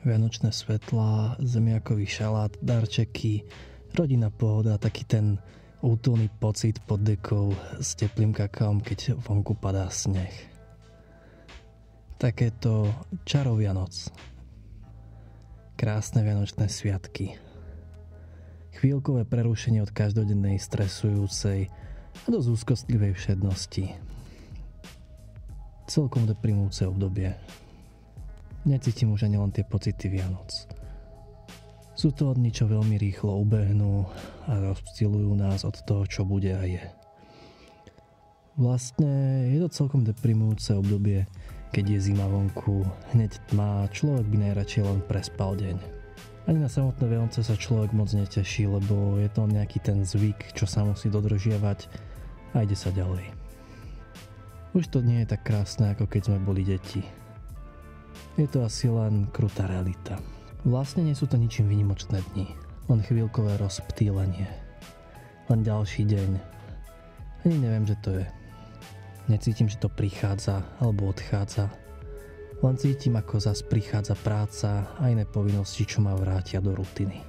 Vianočné svetlá, zemiakový šalát, darčeky, rodina pohoda, taký ten útulný pocit pod dekou s teplým kakaom, keď vonku padá sneh. Takéto čaro Vianoc. Krásne vianočné sviatky. Chvíľkové prerušenie od každodennej stresujúcej a dosť úzkostlivej všednosti. Celkom deprimujúce obdobie. Necítim už ani len tie pocity Vianoc. Sú to dni, čo veľmi rýchlo ubehnú a rozptýľujú nás od toho, čo bude a je. Vlastne je to celkom deprimujúce obdobie, keď je zima vonku, hneď tma, človek by najradšej len prespal deň. Ani na samotné Vianoce sa človek moc neteší, lebo je to nejaký ten zvyk, čo sa musí dodržiavať a ide sa ďalej. Už to nie je tak krásne, ako keď sme boli deti. Je to asi len krutá realita. Vlastne nie sú to ničím výnimočné dni, len chvíľkové rozptýlenie. Len ďalší deň. Ani neviem, že to je. Necítim, že to prichádza alebo odchádza. Len cítim, ako zas prichádza práca a iné povinnosti, čo ma vrátia do rutiny.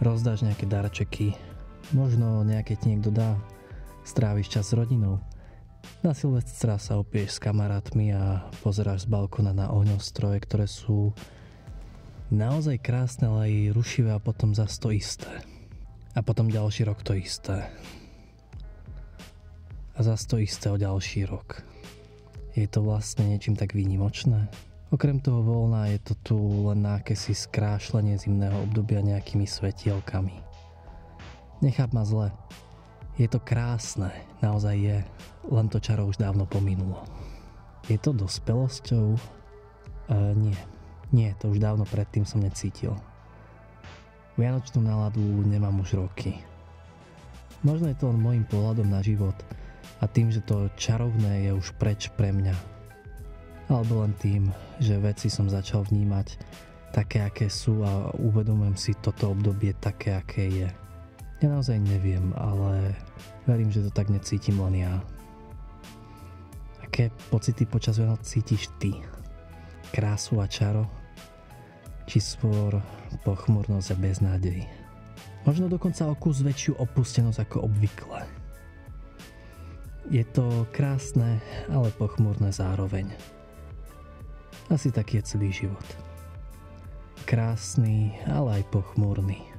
Rozdáš nejaké darčeky, možno nejaké ti niekto dá, stráviš čas s rodinou. Na Silvestra sa opieš s kamarátmi a pozeráš z balkona na ohňostroje, ktoré sú naozaj krásne, ale aj rušivé a potom zas to isté. A potom ďalší rok to isté. A zas to isté o ďalší rok. Je to vlastne niečím tak výnimočné? Okrem toho voľna je to tu len akési skrášlenie zimného obdobia nejakými svetielkami. Necháp ma zle. Je to krásne, naozaj je, len to čaro už dávno pominulo. Je to dospelosťou? Nie, to už dávno predtým som necítil. Vianočnú náladu nemám už roky. Možno je to len môjim pohľadom na život a tým, že to čarovné je už preč pre mňa. Alebo len tým, že veci som začal vnímať také, aké sú a uvedomujem si toto obdobie také, aké je. Ja naozaj neviem, ale verím, že to tak necítim len ja. Aké pocity počas Vianoc cítiš ty? Krásu a čaro? Či skôr pochmurnosť a beznádej? Možno dokonca o kus väčšiu opustenosť ako obvykle. Je to krásne, ale pochmurné zároveň. Asi taký je celý život. Krásny, ale aj pochmúrny.